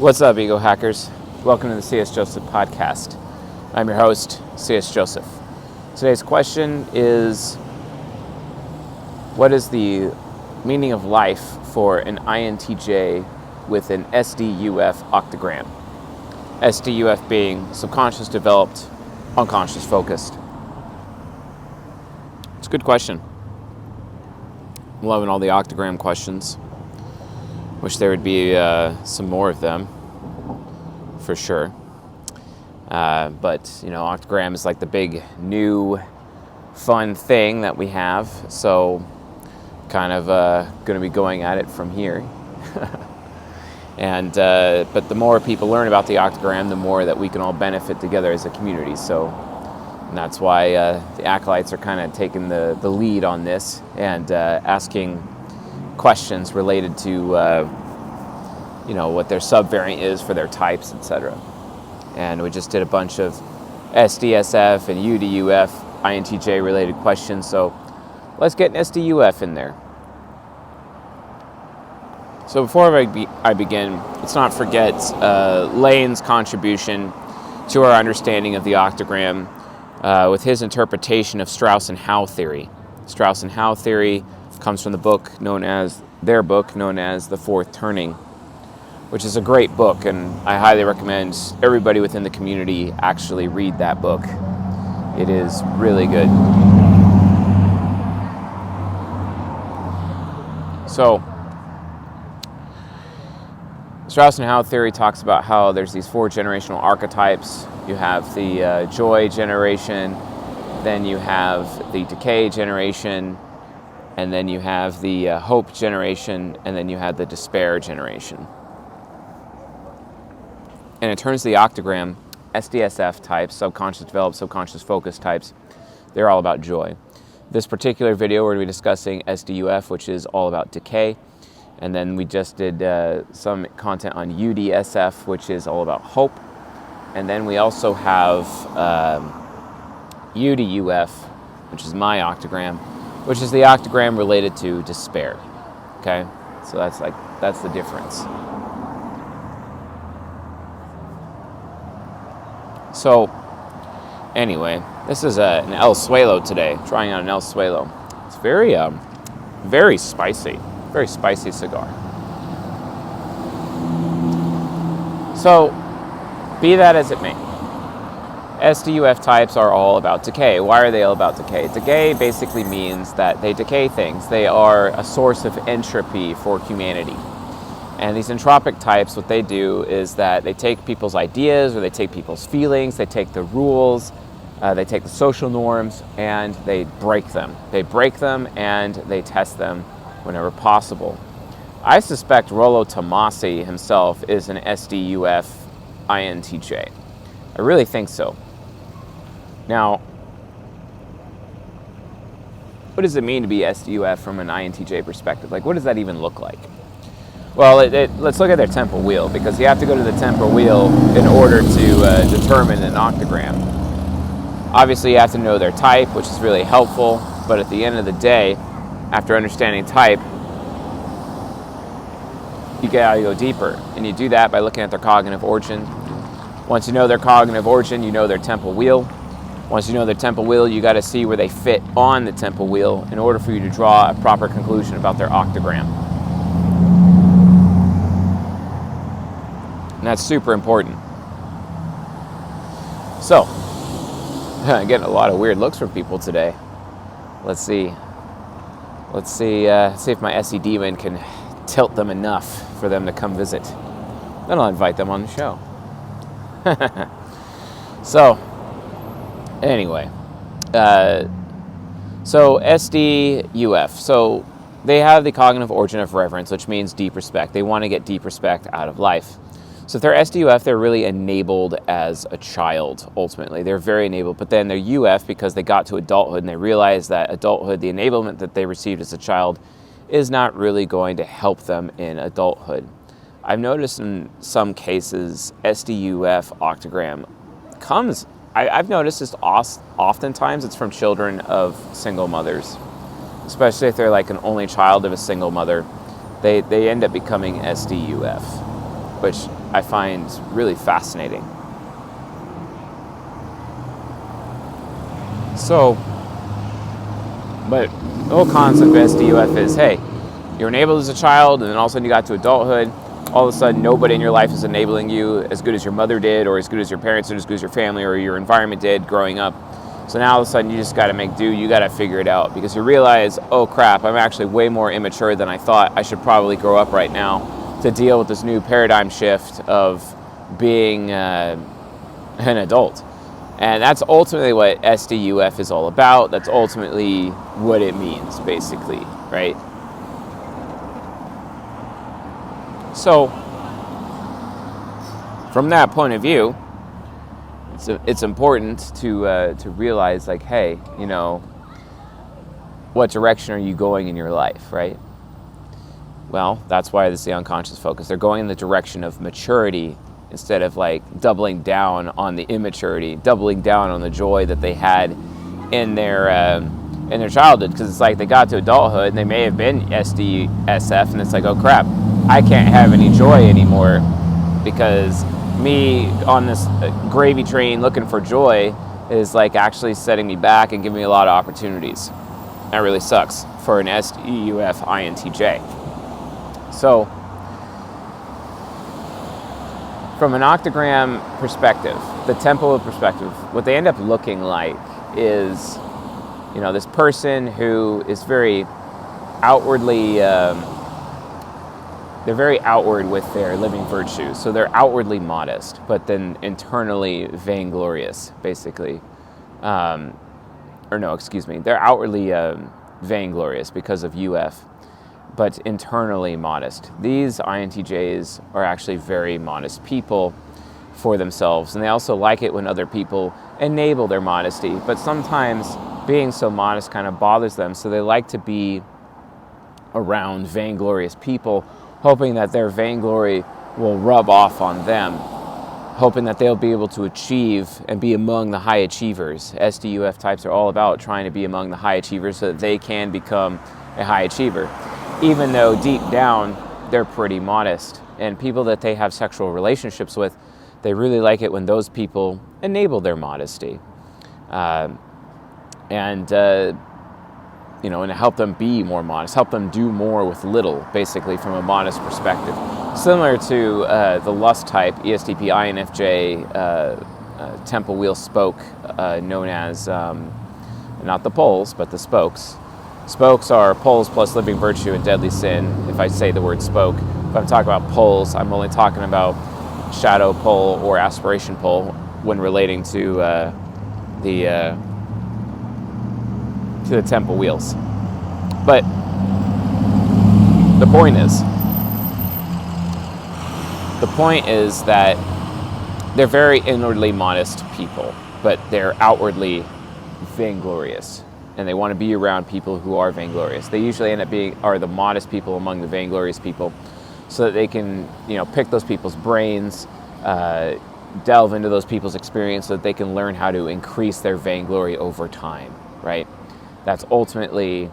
What's up, Ego Hackers? Welcome to the C.S. Joseph podcast. I'm your host, C.S. Joseph. Today's question is, what is the meaning of life for an INTJ with an SDUF octagram? SDUF being subconscious developed, unconscious focused. It's a good question. I'm loving all the octagram questions. Wish there would be some more of them, for sure. But, you know, octagram is like the big, new, fun thing that we have. So, kind of going to be going at it from here. But the more people learn about the octagram, the more that we can all benefit together as a community. So, and that's why the Acolytes are kind of taking the lead on this and asking questions related to what their subvariant is for their types, etc. And we just did a bunch of SDSF and UDUF INTJ related questions, so let's get an SDUF in there. So before I begin, let's not forget Lane's contribution to our understanding of the octagram with his interpretation of Strauss and Howe theory. Strauss and Howe theory comes from their book known as The Fourth Turning, which is a great book, and I highly recommend everybody within the community actually read that book. It is really good. So, Strauss and Howe theory talks about how there's these 4 generational archetypes. You have the joy generation, then you have the decay generation, and then you have the hope generation, and then you have the despair generation. And in terms of the octagram, SDSF types, subconscious developed, subconscious focused types, they're all about joy. This particular video, we're going to be discussing SDUF, which is all about decay. And then we just did some content on UDSF, which is all about hope. And then we also have UDUF, which is my octagram, which is the octagram related to despair. Okay? So that's the difference. So, anyway, this is an El Suelo today, trying out an El Suelo. It's very spicy cigar. So, be that as it may, SDUF types are all about decay. Why are they all about decay? Decay basically means that they decay things. They are a source of entropy for humanity. And these entropic types, what they do is that they take people's ideas or they take people's feelings, they take the rules, they take the social norms, and they break them. They break them and they test them whenever possible. I suspect Rollo Tomasi himself is an SDUF INTJ. I really think so. Now, what does it mean to be SDUF from an INTJ perspective? Like, what does that even look like? Well, let's look at their temporal wheel, because you have to go to the temporal wheel in order to determine an octagram. Obviously, you have to know their type, which is really helpful, but at the end of the day, after understanding type, you gotta go deeper, and you do that by looking at their cognitive origin. Once you know their cognitive origin, you know their temporal wheel. Once you know their temporal wheel, you got to see where they fit on the temporal wheel in order for you to draw a proper conclusion about their octagram. And that's super important. So, I'm getting a lot of weird looks from people today. Let's see if my SE demon can tilt them enough for them to come visit. Then I'll invite them on the show. So, anyway, so SDUF. So they have the cognitive origin of reverence, which means deep respect. They want to get deep respect out of life. So if they're SDUF, they're really enabled as a child, ultimately. They're very enabled. But then they're UF because they got to adulthood and they realized that adulthood, the enablement that they received as a child, is not really going to help them in adulthood. I've noticed in some cases, SDUF octagram comes, I've noticed this oftentimes it's from children of single mothers, especially if they're like an only child of a single mother. They end up becoming SDUF, which I find really fascinating. So, but the whole concept of SDUF is, hey, you're enabled as a child, and then all of a sudden you got to adulthood. All of a sudden, nobody in your life is enabling you as good as your mother did, or as good as your parents did, as good as your family or your environment did growing up. So now all of a sudden you just got to make do. You got to figure it out, because you realize, oh crap, I'm actually way more immature than I thought. I should probably grow up right now to deal with this new paradigm shift of being an adult. And that's ultimately what SDUF is all about. That's ultimately what it means, basically, right? So, from that point of view, it's important to realize, like, hey, you know, what direction are you going in your life, right? Well, that's why this is the unconscious focus. They're going in the direction of maturity, instead of like doubling down on the immaturity, doubling down on the joy that they had in their childhood. Because it's like they got to adulthood and they may have been SDSF, and it's like, oh crap, I can't have any joy anymore, because me on this gravy train looking for joy is like actually setting me back and giving me a lot of opportunities. That really sucks for an SDUF INTJ. So, from an octagram perspective, the tempo of perspective, what they end up looking like is, you know, this person who is very outwardly, they're very outward with their living virtues. So they're outwardly modest, but then internally vainglorious, basically. They're outwardly vainglorious because of UF, but internally modest. These INTJs are actually very modest people for themselves, and they also like it when other people enable their modesty, but sometimes being so modest kind of bothers them, so they like to be around vainglorious people, hoping that their vainglory will rub off on them, hoping that they'll be able to achieve and be among the high achievers. SDUF types are all about trying to be among the high achievers so that they can become a high achiever, even though deep down they're pretty modest. And people that they have sexual relationships with, they really like it when those people enable their modesty, and help them be more modest, help them do more with little, basically, from a modest perspective. Similar to the lust type, ESTP INFJ temple wheel spoke, known as, not the poles, but the spokes. Spokes are poles plus living virtue and deadly sin, if I say the word spoke. If I'm talking about poles, I'm only talking about shadow pole or aspiration pole when relating to the temple wheels. But the point is that they're very inwardly modest people, but they're outwardly vainglorious, and they want to be around people who are vainglorious. They usually end up are the modest people among the vainglorious people, so that they can, pick those people's brains, delve into those people's experience, so that they can learn how to increase their vainglory over time, right? That's ultimately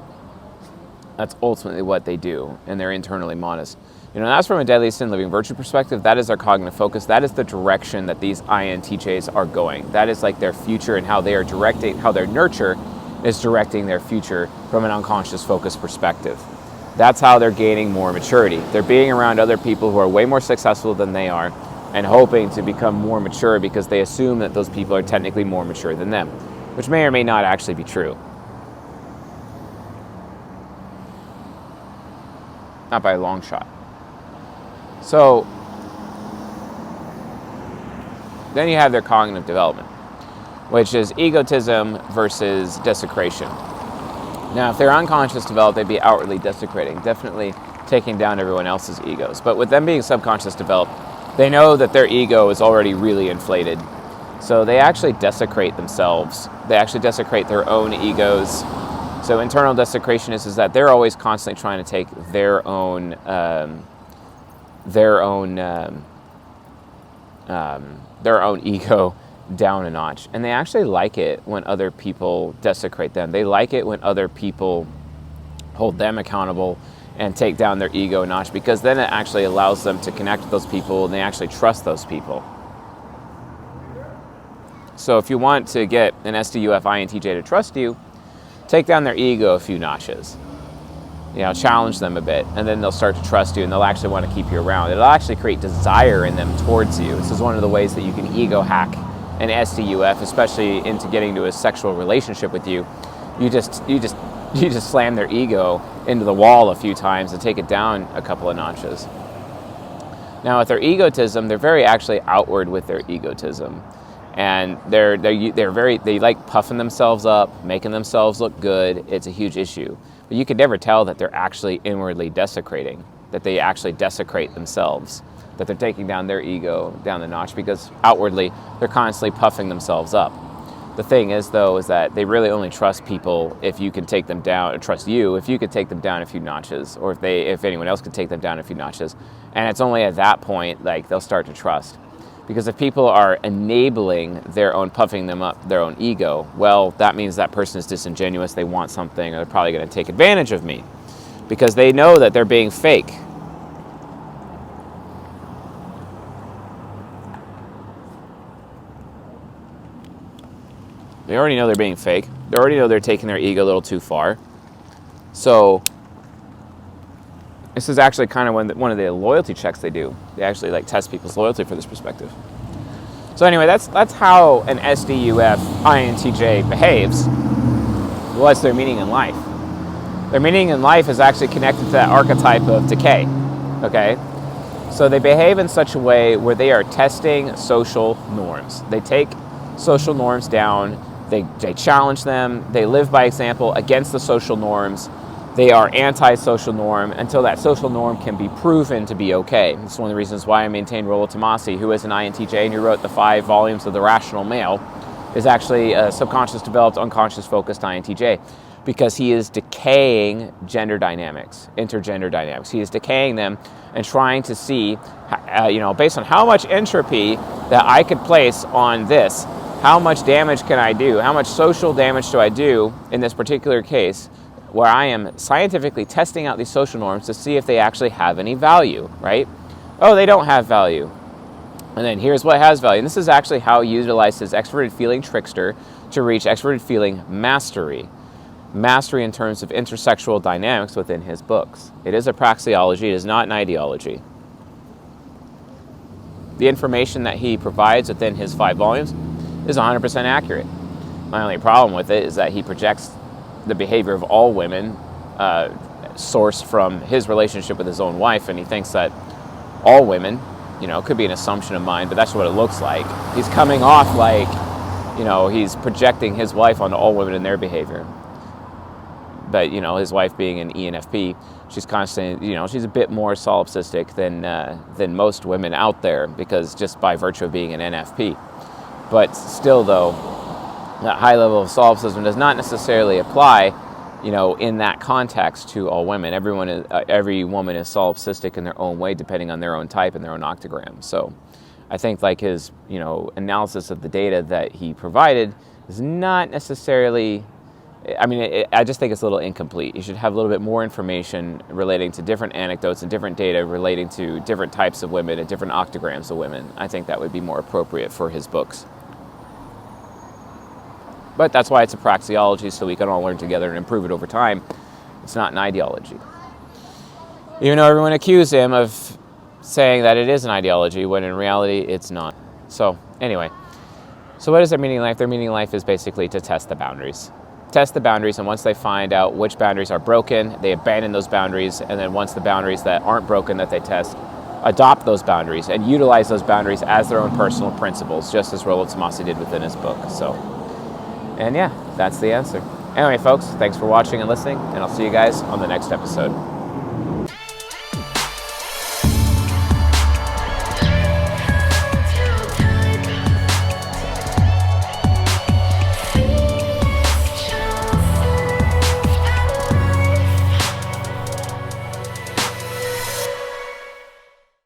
what they do, and they're internally modest. That's from a deadly sin living virtue perspective. That is their cognitive focus. That is the direction that these INTJs are going. That is like their future, and how they are directing, how their nurture is directing their future from an unconscious focus perspective. That's how they're gaining more maturity. They're being around other people who are way more successful than they are, and hoping to become more mature because they assume that those people are technically more mature than them, which may or may not actually be true. Not by a long shot. So then you have their cognitive development, which is egotism versus desecration. Now, if they're unconscious developed, they'd be outwardly desecrating, definitely taking down everyone else's egos. But with them being subconscious developed, they know that their ego is already really inflated. So they actually desecrate themselves. They actually desecrate their own egos. So internal desecration is that they're always constantly trying to take their own ego down a notch, and they actually like it when other people desecrate them. They like it when other people hold them accountable and take down their ego a notch, because then it actually allows them to connect with those people and they actually trust those people. So if you want to get an SDUF INTJ to trust you, take down their ego a few notches. You know, challenge them a bit, and then they'll start to trust you and they'll actually want to keep you around. It'll actually create desire in them towards you. This is one of the ways that you can ego hack an SDUF, especially into getting to a sexual relationship with you. You just slam their ego into the wall a few times and take it down a couple of notches. Now with their egotism, they're very actually outward with their egotism. And they like puffing themselves up, making themselves look good. It's a huge issue. But you could never tell that they're actually inwardly desecrating, that they actually desecrate themselves, that they're taking down their ego down the notch, because outwardly they're constantly puffing themselves up. The thing is, though, is that they really only trust people if you can take them down, or trust you if you could take them down a few notches, or if anyone else could take them down a few notches. And it's only at that point, like, they'll start to trust. Because if people are enabling their own puffing them up, their own ego, well, that means that person is disingenuous, they want something, or they're probably going to take advantage of me. Because they know that they're being fake. They already know they're being fake. They already know they're taking their ego a little too far. So this is actually kind of one of the loyalty checks they do. They actually like test people's loyalty for this perspective. So anyway, that's how an SDUF INTJ behaves. What's their meaning in life? Their meaning in life is actually connected to that archetype of decay. Okay? So they behave in such a way where they are testing social norms. They take social norms down. They challenge them. They live by example against the social norms. They are anti-social norm until that social norm can be proven to be okay. It's one of the reasons why I maintain Rollo Tomasi, who is an INTJ and who wrote the 5 volumes of The Rational Male, is actually a subconscious developed, unconscious focused INTJ, because he is decaying gender dynamics, intergender dynamics. He is decaying them and trying to see, based on how much entropy that I could place on this, how much damage can I do? How much social damage do I do in this particular case, where I am scientifically testing out these social norms to see if they actually have any value, right? Oh, they don't have value. And then here's what has value. And this is actually how he utilizes extroverted feeling trickster to reach extroverted feeling mastery. Mastery in terms of intersexual dynamics within his books. It is a praxeology, it is not an ideology. The information that he provides within his 5 volumes is 100% accurate. My only problem with it is that he projects the behavior of all women sourced from his relationship with his own wife, and he thinks that all women, it could be an assumption of mine, but that's what it looks like. He's coming off like, he's projecting his wife onto all women in their behavior. But, his wife being an ENFP, she's constantly, she's a bit more solipsistic than most women out there, because just by virtue of being an NFP. But still, though, that high level of solipsism does not necessarily apply, in that context to all women. Every woman is solipsistic in their own way, depending on their own type and their own octagram. So I think like his, analysis of the data that he provided is not necessarily, I just think it's a little incomplete. You should have a little bit more information relating to different anecdotes and different data relating to different types of women and different octograms of women. I think that would be more appropriate for his books. But that's why it's a praxeology, so we can all learn together and improve it over time. It's not an ideology. Even though everyone accused him of saying that it is an ideology, when in reality it's not. So anyway, so what is their meaning in life? Their meaning in life is basically to test the boundaries. Test the boundaries, and once they find out which boundaries are broken, they abandon those boundaries, and then once the boundaries that aren't broken that they test, adopt those boundaries and utilize those boundaries as their own personal principles, just as Rollo Tomasi did within his book. And yeah, that's the answer. Anyway, folks, thanks for watching and listening, and I'll see you guys on the next episode.